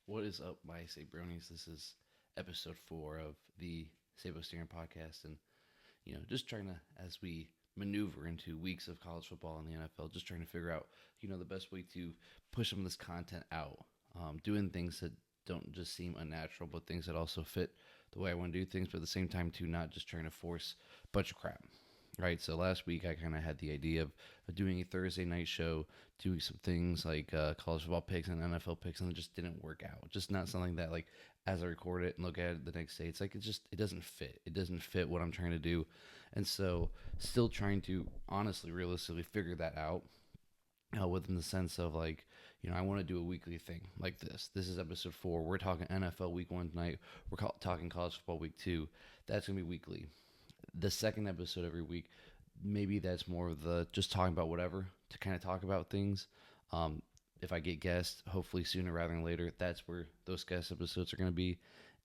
What is up, my Sabronies? This is episode 4 of the Sabo Steering podcast, and just trying to, as we maneuver into weeks of college football in the NFL, just trying to figure out, the best way to push some of this content out, doing things that don't just seem unnatural, but things that also fit the way I want to do things, but at the same time, too, not just trying to force a bunch of crap. Right, so last week I kind of had the idea of doing a Thursday night show, doing some things like college football picks and NFL picks, and it just didn't work out. Just not something that, like, as I record it and look at it the next day, it's like it doesn't fit. It doesn't fit what I'm trying to do, and so still trying to honestly, realistically figure that out. Within the sense of, like, I want to do a weekly thing like this. This is episode 4. We're talking NFL week 1 tonight. We're talking college football week 2. That's gonna be weekly. The second episode every week, maybe that's more of the just talking about whatever, to kind of talk about things. If I get guests, hopefully sooner rather than later, that's where those guest episodes are going to be.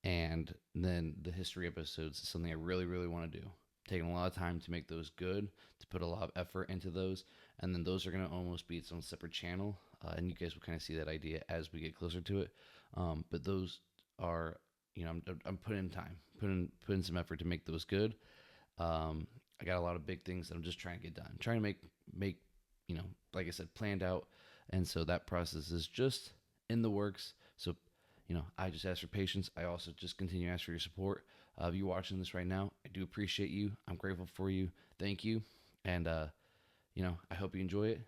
And then the history episodes is something I really, really want to do. Taking a lot of time to make those good, to put a lot of effort into those. And then those are going to almost be its own separate channel. And you guys will kind of see that idea as we get closer to it. But those are, I'm putting in time, putting some effort to make those good. I got a lot of big things that I'm just trying to get done, trying to make like I said, planned out, and so that process is just in the works. So, I just ask for patience. I also just continue to ask for your support. If you're watching this right now, I do appreciate you. I'm grateful for you. Thank you, and I hope you enjoy it.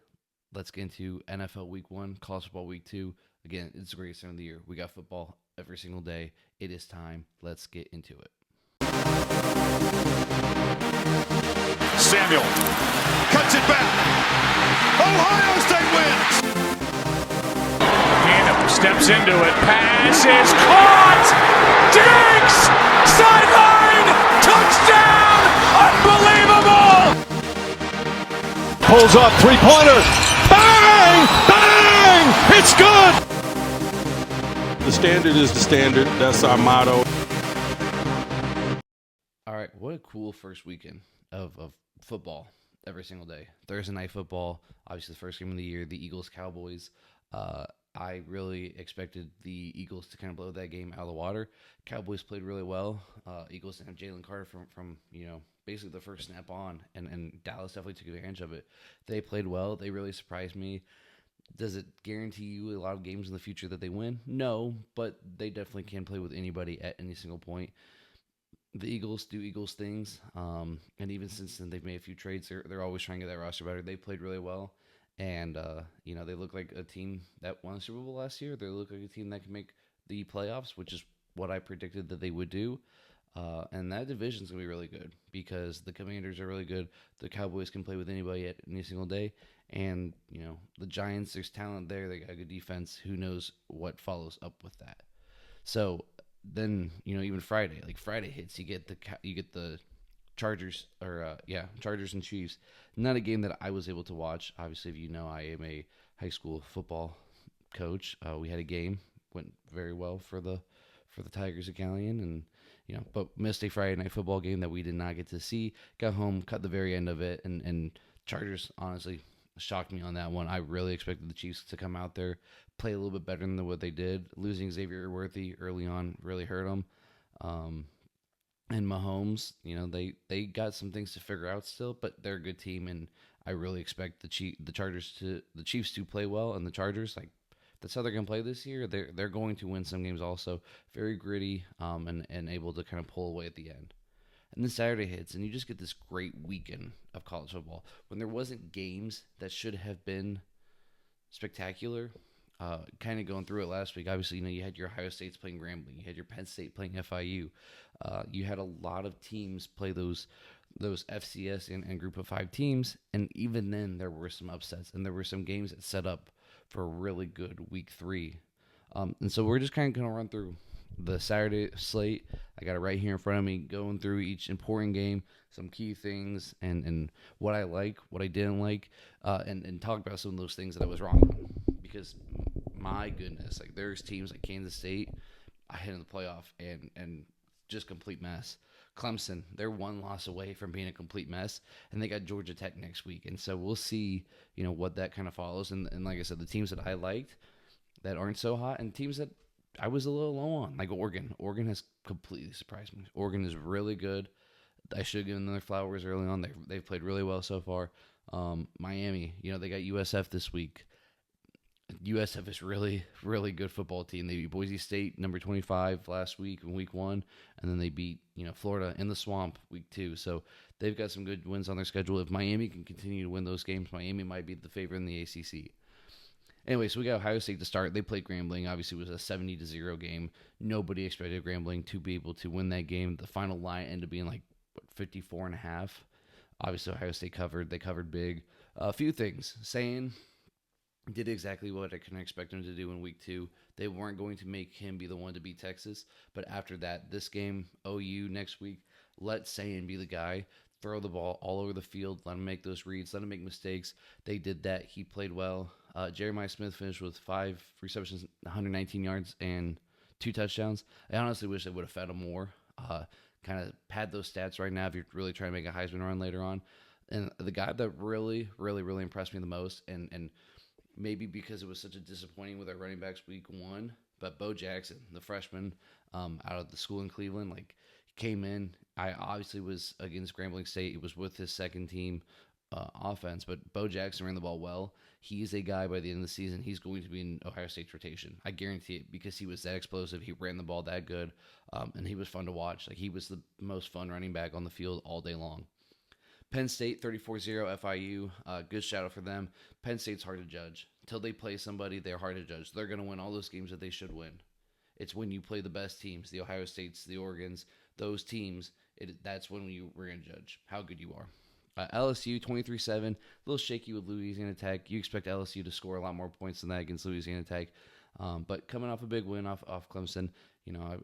Let's get into NFL Week 1, college football Week 2. Again, it's the greatest time of the year. We got football every single day. It is time. Let's get into it. Samuel cuts it back. Ohio State wins. Cannon steps into it. Pass is caught. Diggs! Sideline! Touchdown! Unbelievable! Pulls up, three-pointer. Bang! Bang! It's good! The standard is the standard. That's our motto. All right, what a cool first weekend of football every single day. Thursday night football, obviously the first game of the year, the Eagles-Cowboys. I really expected the Eagles to kind of blow that game out of the water. Cowboys played really well. Eagles didn't have Jalen Carter from basically the first snap on, and Dallas definitely took advantage of it. They played well. They really surprised me. Does it guarantee you a lot of games in the future that they win? No, but they definitely can play with anybody at any single point. The Eagles do Eagles things, and even since then they've made a few trades. They're always trying to get that roster better. They played really well, and they look like a team that won the Super Bowl last year. They look like a team that can make the playoffs, which is what I predicted that they would do. And that division's gonna be really good because the Commanders are really good. The Cowboys can play with anybody at any single day, and the Giants. There's talent there. They got a good defense. Who knows what follows up with that? So then even Friday, like Friday hits, you get the Chargers Chargers and Chiefs. Not a game that I was able to watch. Obviously, if I am a high school football coach. We had a game, went very well for the Tigers of Galleon, and but missed a Friday night football game that we did not get to see. Got home, cut the very end of it, and Chargers honestly shocked me on that one. I really expected the Chiefs to come out there, play a little bit better than what they did. Losing Xavier Worthy early on really hurt them. And Mahomes, they got some things to figure out still, but they're a good team, and I really expect the Chiefs to play well, and the Chargers, like, that's how they're going to play this year. They're going to win some games also. Very gritty, and able to kind of pull away at the end. And then Saturday hits, and you just get this great weekend of college football when there wasn't games that should have been spectacular. Kind of going through it last week. Obviously, you had your Ohio States playing Grambling. You had your Penn State playing FIU. You had a lot of teams play those FCS and Group of 5 teams, and even then there were some upsets, and there were some games that set up for a really good Week 3. And so we're just kind of going to run through the Saturday slate. I got it right here in front of me, going through each important game, some key things, and what I like, what I didn't like, and talk about some of those things that I was wrong on. Because, my goodness, like, there's teams like Kansas State, I hit in the playoff, and just complete mess. Clemson, they're one loss away from being a complete mess, and they got Georgia Tech next week. And so we'll see, what that kind of follows. And like I said, the teams that I liked that aren't so hot, and teams that I was a little low on. Like Oregon. Oregon has completely surprised me. Oregon is really good. I should give them their flowers early on. They've played really well so far. Miami, they got USF this week. USF is really, really good football team. They beat Boise State, number 25, last week in week 1, and then they beat Florida in the Swamp week 2. So they've got some good wins on their schedule. If Miami can continue to win those games, Miami might be the favorite in the ACC. Anyway, so we got Ohio State to start. They played Grambling. Obviously, it was a 70-0 game. Nobody expected Grambling to be able to win that game. The final line ended up being 54.5. Obviously, Ohio State covered. They covered big. A few things. Saying did exactly what I can expect him to do in week 2. They weren't going to make him be the one to beat Texas. But after that, this game, OU next week, let Sayin be the guy. Throw the ball all over the field. Let him make those reads. Let him make mistakes. They did that. He played well. Jeremiah Smith finished with 5 receptions, 119 yards, and 2 touchdowns. I honestly wish they would have fed him more. Kind of pad those stats right now if you're really trying to make a Heisman run later on. And the guy that really, really, really impressed me the most, and maybe because it was such a disappointing with our running backs week 1, but Bo Jackson, the freshman out of the school in Cleveland, he came in. I obviously was against Grambling State. It was with his second team offense, but Bo Jackson ran the ball well. He's a guy by the end of the season. He's going to be in Ohio State's rotation. I guarantee it because he was that explosive. He ran the ball that good, and he was fun to watch. He was the most fun running back on the field all day long. Penn State 34-0 FIU. Good shout out for them. Penn State's hard to judge. Until they play somebody, they're hard to judge. They're going to win all those games that they should win. It's when you play the best teams, the Ohio States, the Oregons, those teams, that's when we're going to judge how good you are. LSU 23-7, a little shaky with Louisiana Tech. You expect LSU to score a lot more points than that against Louisiana Tech. But coming off a big win off Clemson, I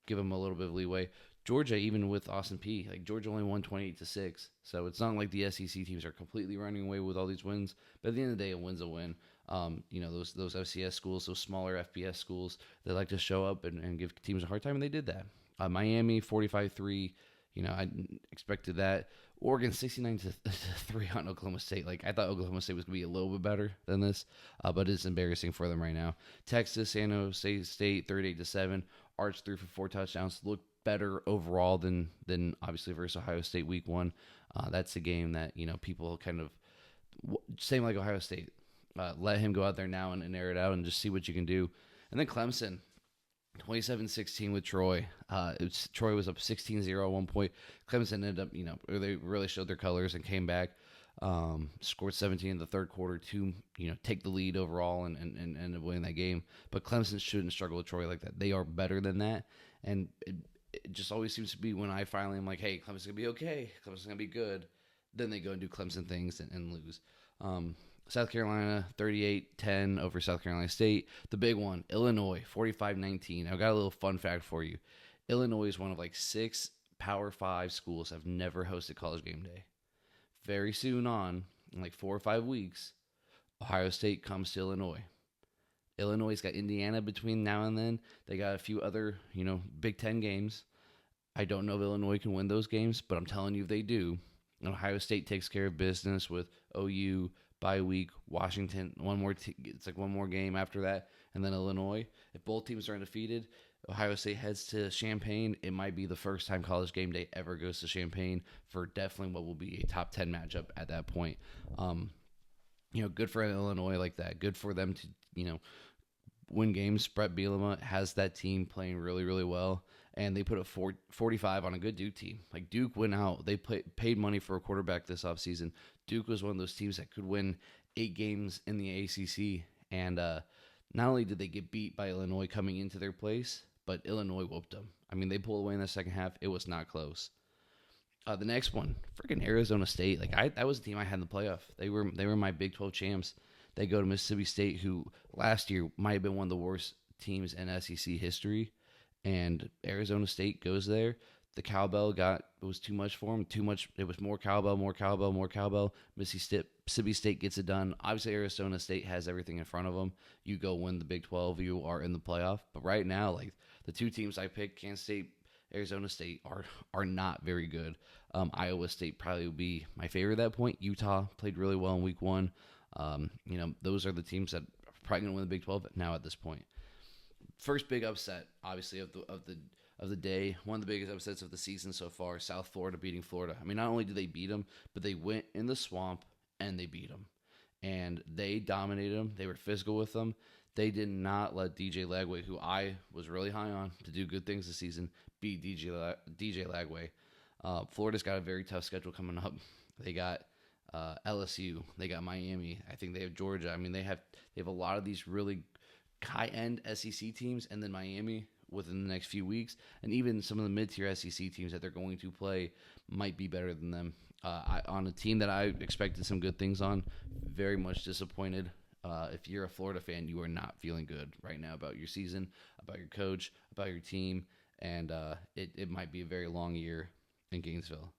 give them a little bit of leeway. Georgia, even with Austin Peay, Georgia only won 28-6. So it's not like the SEC teams are completely running away with all these wins. But at the end of the day, a win's a win. Those FCS schools, those smaller FBS schools, they like to show up and give teams a hard time, and they did that. Miami 45-3. I expected that. Oregon 69-3 on Oklahoma State. I thought Oklahoma State was going to be a little bit better than this, but it's embarrassing for them right now. Texas, San Jose State 38-7. Arch threw for 4 touchdowns. Looked better overall than obviously versus Ohio State week 1. That's a game that people kind of same like Ohio State. Let him go out there now and air it out and just see what you can do. And then Clemson. 27-16 with Troy. Troy was up 16-0 at one point. Clemson ended up, they really showed their colors and came back. Scored 17 in the third quarter to, take the lead overall and end up winning that game. But Clemson shouldn't struggle with Troy like that. They are better than that. And it just always seems to be when I finally am like, hey, Clemson's going to be okay. Clemson's going to be good. Then they go and do Clemson things and lose. South Carolina 38-10 over South Carolina State. The big one, Illinois 45-19. I've got a little fun fact for you. Illinois is one of 6 Power 5 schools that have never hosted College Game Day. Very soon on, in 4 or 5 weeks, Ohio State comes to Illinois. Illinois's got Indiana between now and then. They got a few other, Big Ten games. I don't know if Illinois can win those games, but I'm telling you if they do, Ohio State takes care of business with OU, bye week, Washington, it's one more game after that, and then Illinois. If both teams are undefeated, Ohio State heads to Champaign. It might be the first time College Game Day ever goes to Champaign for definitely what will be a top 10 matchup at that point. Good for Illinois like that. Good for them to, win games. Brett Bielema has that team playing really, really well. And they put a 45 on a good Duke team. Duke went out. They paid money for a quarterback this offseason. Duke was one of those teams that could win 8 games in the ACC. And not only did they get beat by Illinois coming into their place, but Illinois whooped them. They pulled away in the second half. It was not close. The next one, freaking Arizona State. That was a team I had in the playoff. They were my Big 12 champs. They go to Mississippi State, who last year might have been one of the worst teams in SEC history. And Arizona State goes there. The cowbell was too much for them. Too much. It was more cowbell, more cowbell, more cowbell. Mississippi State gets it done. Obviously, Arizona State has everything in front of them. You go win the Big 12. You are in the playoff. But right now, the 2 teams I picked, Kansas State, Arizona State, are not very good. Iowa State probably would be my favorite at that point. Utah played really well in week 1. Those are the teams that are probably going to win the Big 12 now at this point. first big upset, obviously of the day. One of the biggest upsets of the season so far. South Florida beating Florida. I mean, not only did they beat them, but they went in the swamp and they beat them, and they dominated them. They were physical with them. They did not let DJ Lagway, who I was really high on to do good things this season, beat DJ Lagway. Florida's got a very tough schedule coming up. They got LSU. They got Miami. I think they have Georgia. I mean, they have a lot of these really high-end SEC teams, and then Miami within the next few weeks, and even some of the mid-tier SEC teams that they're going to play might be better than them. On a team that I expected some good things on, very much disappointed. If you're a Florida fan, you are not feeling good right now about your season, about your coach, about your team, and it might be a very long year in Gainesville.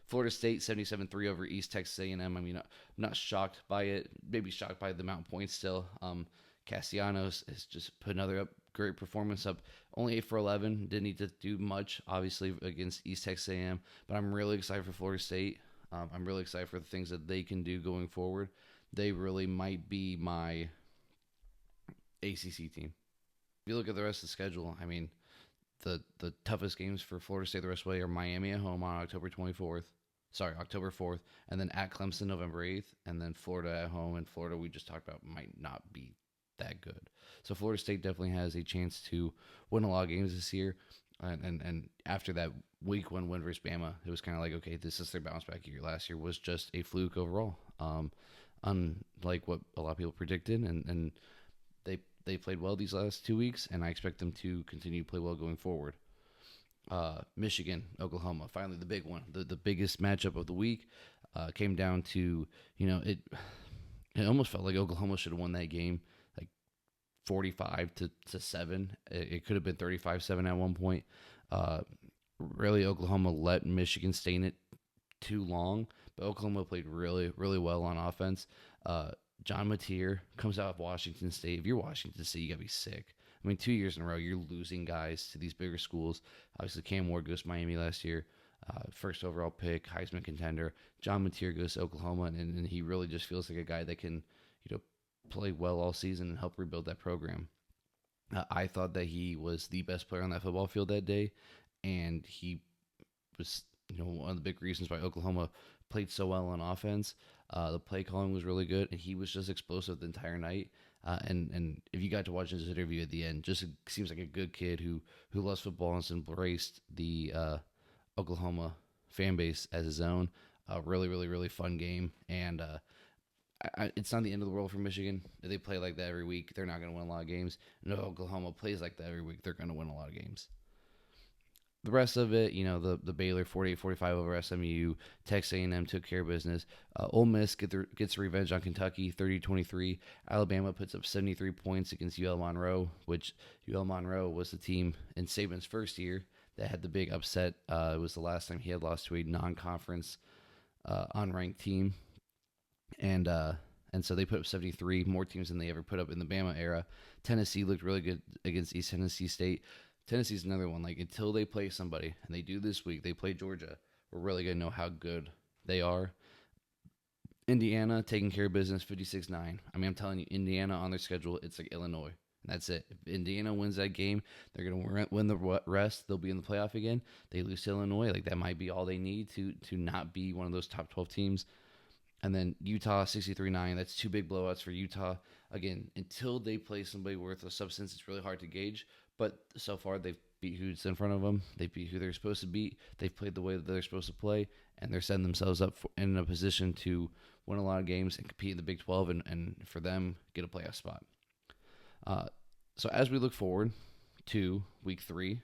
Florida State 77-3 over East Texas A&M. I mean, I'm not shocked by it. Maybe shocked by the amount of points still. Castellanos has just put another great performance up. Only 8 for 11. Didn't need to do much, obviously, against East Texas A&M. But I'm really excited for Florida State. I'm really excited for the things that they can do going forward. They really might be my ACC team. If you look at the rest of the schedule, I mean, the toughest games for Florida State the rest of the way are Miami at home on October 4th, and then at Clemson November 8th, and then Florida at home. And Florida, we just talked about, might not be that good. So Florida State definitely has a chance to win a lot of games this year. And after that week 1 win versus Bama, it was kind of like, okay, this is their bounce back year. Last year was just a fluke overall, unlike what a lot of people predicted. And they played well these last 2 weeks, and I expect them to continue to play well going forward. Michigan, Oklahoma, finally the big one, the biggest matchup of the week, came down to, it almost felt like Oklahoma should have won that game, like 45-7. It could have been 35-7 at one point. Really, Oklahoma let Michigan stay in it too long, but Oklahoma played really, really well on offense. John Mateer comes out of Washington State. If you're Washington State, you got to be sick. I mean, 2 years in a row, you're losing guys to these bigger schools. Obviously, Cam Ward goes to Miami last year. First overall pick, Heisman contender. John Mateer goes to Oklahoma, and he really just feels like a guy that can, play well all season and help rebuild that program. I thought that he was the best player on that football field that day, and he was, one of the big reasons why Oklahoma played so well on offense. The play calling was really good, and he was just explosive the entire night. And if you got to watch his interview at the end, just seems like a good kid who loves football and has embraced the Oklahoma fan base as his own. Really, really, really fun game. And it's not the end of the world for Michigan. If they play like that every week, they're not going to win a lot of games. And if Oklahoma plays like that every week, they're going to win a lot of games. The rest of it, the Baylor 48-45 over SMU. Texas A&M took care of business. Ole Miss gets revenge on Kentucky 30-23. Alabama puts up 73 points against UL Monroe, which UL Monroe was the team in Saban's first year that had the big upset. It was the last time he had lost to a non-conference unranked team. And so they put up 73, more teams than they ever put up in the Bama era. Tennessee looked really good against East Tennessee State. Tennessee's another one. Like, until they play somebody, and they do this week, they play Georgia, we're really going to know how good they are. Indiana taking care of business 56-9. I mean, I'm telling you, Indiana on their schedule, it's like Illinois. And that's it. If Indiana wins that game, they're going to win the rest. They'll be in the playoff again. They lose to Illinois. Like, that might be all they need to not be one of those top 12 teams. And then Utah 63-9. That's 2 big blowouts for Utah. Again, until they play somebody worth of substance, it's really hard to gauge. But so far, they've beat who's in front of them. They beat who they're supposed to beat. They've played the way that they're supposed to play, and they're setting themselves up in a position to win a lot of games and compete in the Big 12, and for them, get a playoff spot. So as we look forward to Week 3,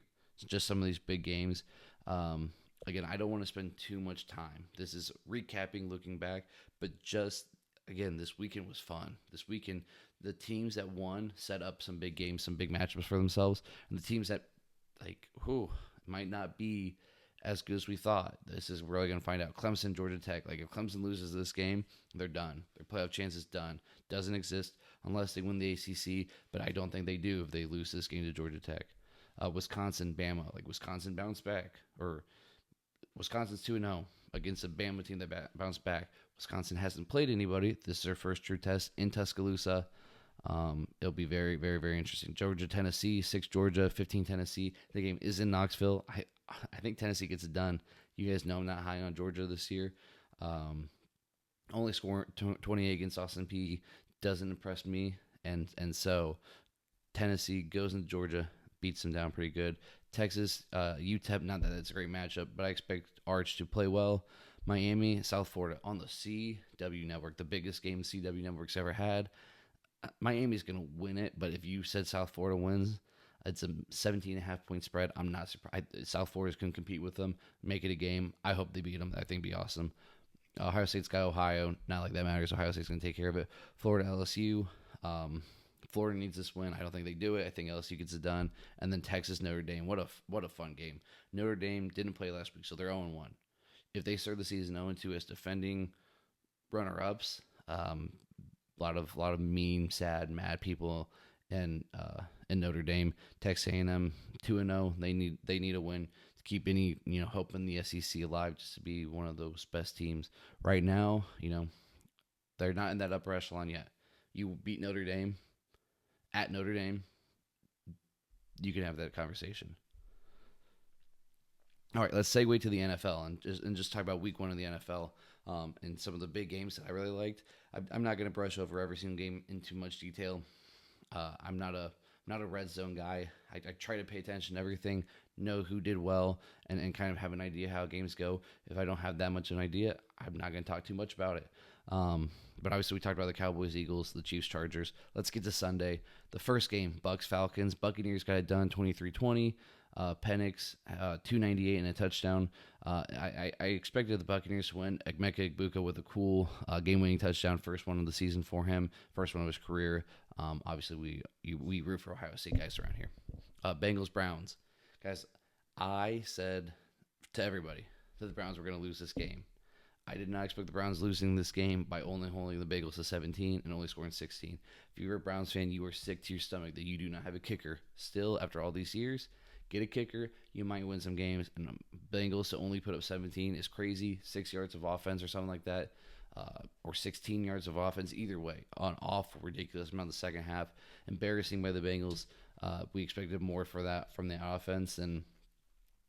just some of these big games. Again, I don't want to spend too much time. This is recapping, looking back, but just, again, this weekend was fun. This weekend, the teams that won set up some big games, some big matchups for themselves, and the teams that, might not be as good as we thought. This is really going to find out. Clemson, Georgia Tech. Like, if Clemson loses this game, they're done. Their playoff chance is done. Doesn't exist unless they win the ACC, but I don't think they do if they lose this game to Georgia Tech. Wisconsin, Bama. Like, Wisconsin bounced back, or Wisconsin's 2-0 against a Bama team that bounced back. Wisconsin hasn't played anybody. This is their first true test in Tuscaloosa. It'll be very, very, very interesting. Georgia, Tennessee, 6 Georgia, 15 Tennessee. The game is in Knoxville. I think Tennessee gets it done. You guys know I'm not high on Georgia this year. Only scoring 28 against Austin P doesn't impress me, and so Tennessee goes into Georgia, beats them down pretty good. Texas, UTEP, not that it's a great matchup, but I expect Arch to play well. Miami, South Florida on the CW network, the biggest game the CW network's ever had. Miami's going to win it, but if you said South Florida wins, it's a 17.5 point spread. I'm not surprised. South Florida's going to compete with them, make it a game. I hope they beat them. I think it'd be awesome. Ohio State's got Ohio. Not like that matters. Ohio State's going to take care of it. Florida, LSU. Florida needs this win. I don't think they do it. I think LSU gets it done. And then Texas, Notre Dame. What a fun game. Notre Dame didn't play last week, so they're 0-1. If they start the season 0-2 as defending runner-ups, a lot of mean, sad, mad people in Notre Dame. Texas A&M 2-0. They need a win to keep any hope in the SEC alive, just to be one of those best teams. Right now, they're not in that upper echelon yet. You beat Notre Dame at Notre Dame, you can have that conversation. All right, let's segue to the NFL and just talk about Week 1 of the NFL and some of the big games that I really liked. I'm not going to brush over every single game in too much detail. I'm not a red zone guy. I try to pay attention to everything, know who did well, and kind of have an idea how games go. If I don't have that much of an idea, I'm not going to talk too much about it. But obviously we talked about the Cowboys, Eagles, the Chiefs, Chargers. Let's get to Sunday. The first game, Bucks, Falcons. Buccaneers got it done 23-20. Penix, 298 and a touchdown. I expected the Buccaneers to win. Emeka Egbuka with a cool game-winning touchdown, first one of the season for him, first one of his career. Obviously, we root for Ohio State guys around here. Bengals, Browns. Guys, I said to everybody that the Browns were going to lose this game. I did not expect the Browns losing this game by only holding the Bengals to 17 and only scoring 16. If you're a Browns fan, you are sick to your stomach that you do not have a kicker. Still, after all these years, get a kicker. You might win some games. And Bengals to only put up 17 is crazy. 6 yards of offense or something like that, or 16 yards of offense. Either way, on off ridiculous amount of the second half. Embarrassing by the Bengals. We expected more for that from the offense, and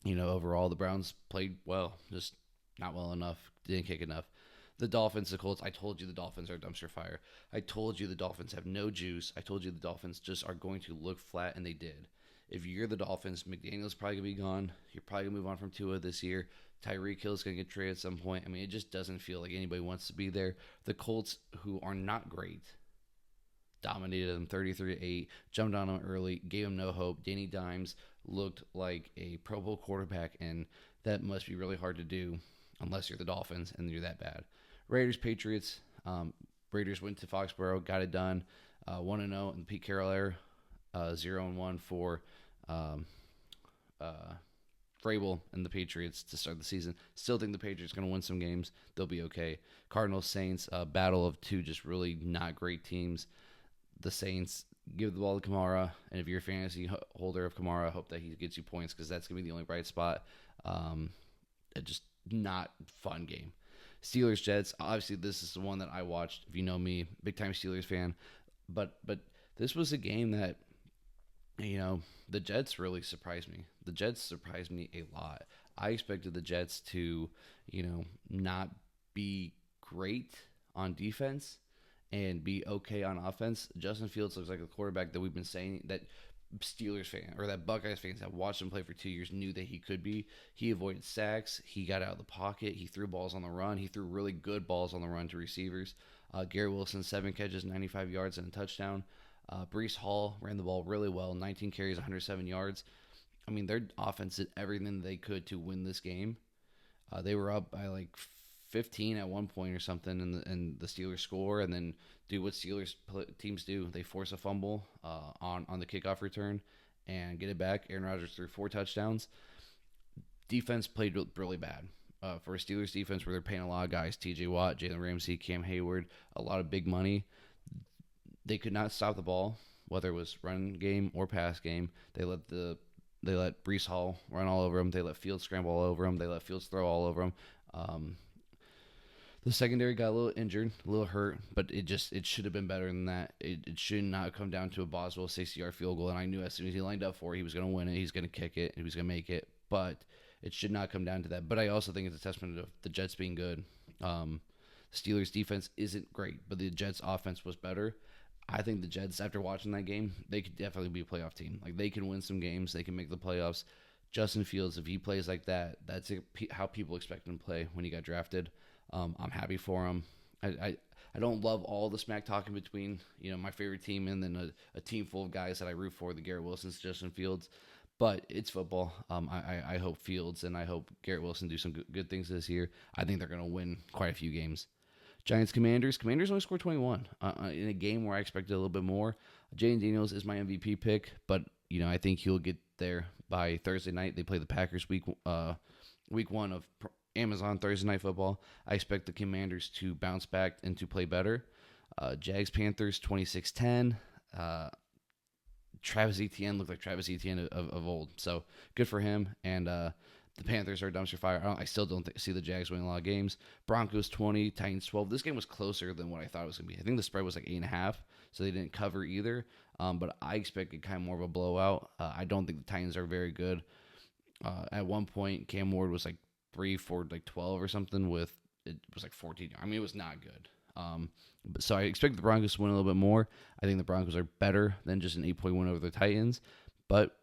overall the Browns played well, just not well enough. Didn't kick enough. The Dolphins, the Colts, I told you the Dolphins are a dumpster fire. I told you the Dolphins have no juice. I told you the Dolphins just are going to look flat, and they did. If you're the Dolphins, McDaniel's probably going to be gone. You're probably going to move on from Tua this year. Tyreek Hill's going to get traded at some point. I mean, it just doesn't feel like anybody wants to be there. The Colts, who are not great, dominated them 33-8, jumped on them early, gave them no hope. Danny Dimes looked like a Pro Bowl quarterback, and that must be really hard to do unless you're the Dolphins and you're that bad. Raiders, Patriots. Raiders went to Foxborough, got it done. 1-0 in Pete Carroll era. 0-1 for Vrabel and the Patriots to start the season. Still think the Patriots are going to win some games. They'll be okay. Cardinals, Saints, battle of two just really not great teams. The Saints give the ball to Kamara, and if you're a fantasy holder of Kamara, I hope that he gets you points because that's going to be the only bright spot. Just not fun game. Steelers, Jets. Obviously, this is the one that I watched. If you know me, big time Steelers fan. But this was a game that, the Jets really surprised me. The Jets surprised me a lot. I expected the Jets to, not be great on defense and be okay on offense. Justin Fields looks like a quarterback that we've been saying that Steelers fan or that Buckeyes fans that watched him play for 2 years knew that he could be. He avoided sacks. He got out of the pocket. He threw balls on the run. He threw really good balls on the run to receivers. Garrett Wilson, 7 catches, 95 yards, and a touchdown. Breece Hall ran the ball really well, 19 carries, 107 yards. I mean, their offense did everything they could to win this game. They were up by like 15 at one point or something, and the Steelers score, and then do what Steelers teams do. They force a fumble on the kickoff return and get it back. Aaron Rodgers threw 4 touchdowns. Defense played really bad. For a Steelers defense where they're paying a lot of guys, TJ Watt, Jalen Ramsey, Cam Hayward, a lot of big money. They could not stop the ball, whether it was run game or pass game. They let Breece Hall run all over them. They let Fields scramble all over them. They let Fields throw all over them. The secondary got a little injured, a little hurt, but it should have been better than that. It should not come down to a Boswell 60-yard field goal, and I knew as soon as he lined up for it, he was going to win it, he's going to kick it, he was going to make it, but it should not come down to that. But I also think it's a testament to the Jets being good. Steelers defense isn't great, but the Jets offense was better. I think the Jets, after watching that game, they could definitely be a playoff team. Like, they can win some games, they can make the playoffs. Justin Fields, if he plays like that, that's how people expect him to play when he got drafted. I'm happy for him. I don't love all the smack talking between my favorite team and then a team full of guys that I root for, the Garrett Wilsons, Justin Fields, but it's football. I hope Fields and I hope Garrett Wilson do some good things this year. I think they're going to win quite a few games. Giants Commanders only scored 21 in a game where I expected a little bit more. Jayden Daniels is my MVP pick, but I think he'll get there by Thursday night. They play the Packers week one of Amazon Thursday Night Football. I expect the Commanders to bounce back and to play better. Jags Panthers 26-10. Travis Etienne looked like Travis Etienne of old, so good for him. And the Panthers are a dumpster fire. I still don't see the Jags winning a lot of games. Broncos 20, Titans 12. This game was closer than what I thought it was going to be. I think the spread was like 8.5, so they didn't cover either. But I expected kind of more of a blowout. I don't think the Titans are very good. At one point, Cam Ward was like 3 for like 12 or something it was like 14. I mean, it was not good. So I expect the Broncos to win a little bit more. I think the Broncos are better than just an 8-point win over the Titans. But,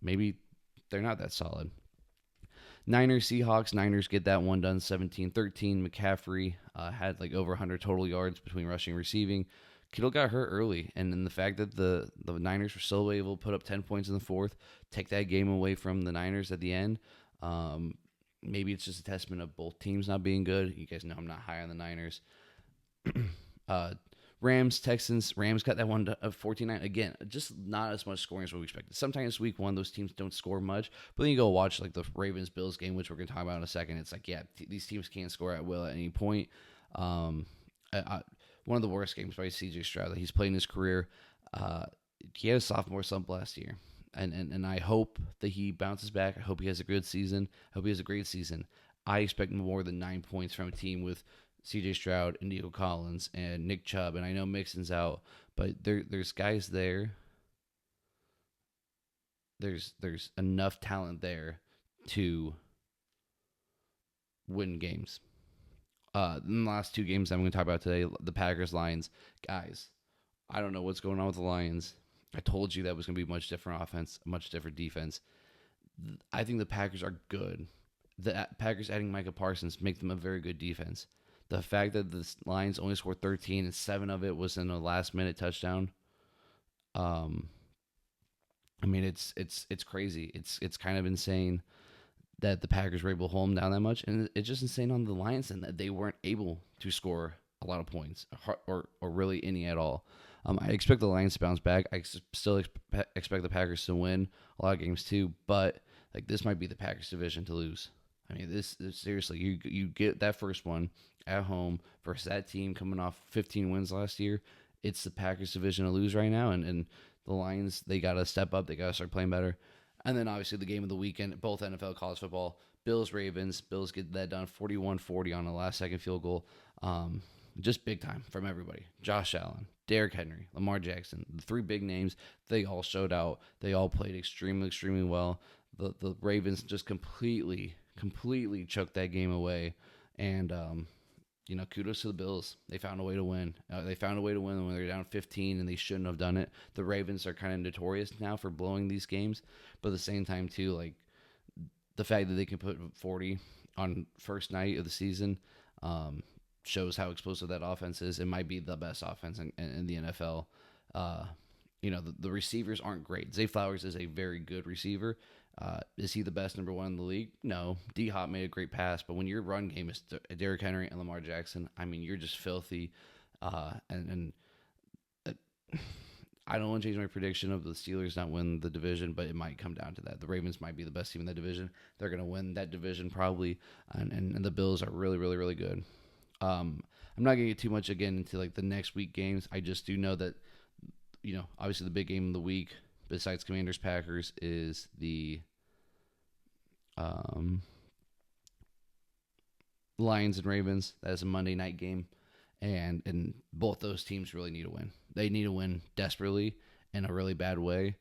maybe they're not that solid. Niners, Seahawks. Niners get that one done 17-13. McCaffrey had like over 100 total yards between rushing and receiving. Kittle got hurt early, and then the fact that the Niners were still able to put up 10 points in the fourth, take that game away from the Niners at the end, maybe it's just a testament of both teams not being good. You guys know I'm not high on the Niners. Rams, Texans. Rams got that one to 14-9. Again, just not as much scoring as what we expected. Sometimes week one, those teams don't score much. But then you go watch like the Ravens-Bills game, which we're going to talk about in a second. It's like, these teams can't score at will at any point. One of the worst games by C.J. Stroud that he's played in his career. He had a sophomore slump last year. And I hope that he bounces back. I hope he has a good season. I hope he has a great season. I expect more than 9 points from a team with C.J. Stroud and Nico Collins and Nick Chubb. And I know Mixon's out, but there's guys there. There's enough talent there to win games. In the last two games I'm going to talk about today, the Packers, Lions. Guys, I don't know what's going on with the Lions. I told you that was going to be a much different offense, a much different defense. I think the Packers are good. The Packers adding Micah Parsons make them a very good defense. The fact that the Lions only scored 13 and 7 of it was in a last-minute touchdown. I mean, it's crazy. It's kind of insane that the Packers were able to hold them down that much, and it's just insane on the Lions and that they weren't able to score a lot of points or really any at all. I expect the Lions to bounce back. I still expect the Packers to win a lot of games too, but like this might be the Packers division to lose. I mean, this seriously, you get that first one at home versus that team coming off 15 wins last year. It's the Packers division to lose right now, and the Lions, they got to step up. They got to start playing better. And then obviously the game of the weekend, both NFL college football, Bills, Ravens. Bills get that done 41-40 on a last-second field goal. Just big time from everybody. Josh Allen, Derrick Henry, Lamar Jackson, the three big names, they all showed out. They all played extremely, extremely well. The Ravens just completely choked that game away. And, kudos to the Bills. They found a way to win. They found a way to win when they were down 15, and they shouldn't have done it. The Ravens are kind of notorious now for blowing these games. But at the same time, too, like, the fact that they can put 40 on first night of the season shows how explosive that offense is. It might be the best offense in the NFL. The receivers aren't great. Zay Flowers is a very good receiver. Is he the best number one in the league? No. D-Hop made a great pass, but when your run game is Derrick Henry and Lamar Jackson, I mean, you're just filthy. I don't want to change my prediction of the Steelers not win the division, but it might come down to that. The Ravens might be the best team in that division. They're going to win that division probably, and the Bills are really, really, really good. I'm not going to get too much again into like the next week games. I just do know that, obviously the big game of the week besides Commanders Packers is the Lions and Ravens. That is a Monday night game, and both those teams really need to win. They need to win desperately in a really bad way.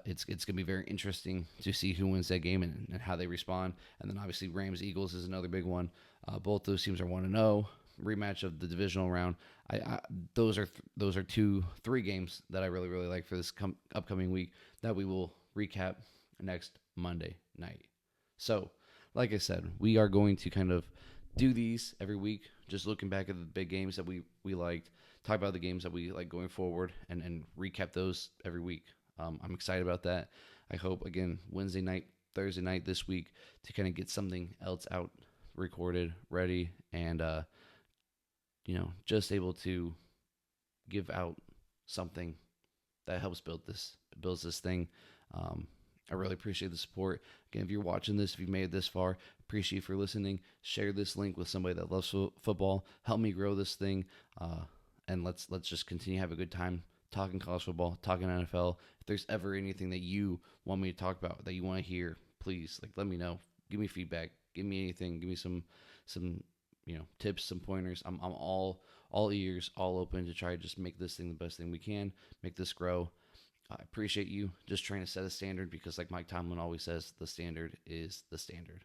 It's gonna be very interesting to see who wins that game and how they respond. And then obviously Rams Eagles is another big one. Both those teams are 1-0. Rematch of the divisional round. Those are three games that I really like for this upcoming week that we will recap next Monday night. So, like I said, we are going to kind of do these every week, just looking back at the big games that we liked, talk about the games that we like going forward, and recap those every week. I'm excited about that. I hope, again, Wednesday night, Thursday night this week to kind of get something else out, recorded, ready, and, just able to give out something that helps builds this thing. I really appreciate the support. Again, if you're watching this, if you've made it this far, appreciate you for listening. Share this link with somebody that loves football. Help me grow this thing, and let's just continue to have a good time talking college football, talking NFL. If there's ever anything that you want me to talk about, that you want to hear, please let me know. Give me feedback. Give me anything. Give me some tips, some pointers. I'm all ears, all open to try to just make this thing the best thing we can, make this grow. I appreciate you just trying to set a standard because, like Mike Tomlin always says, the standard is the standard.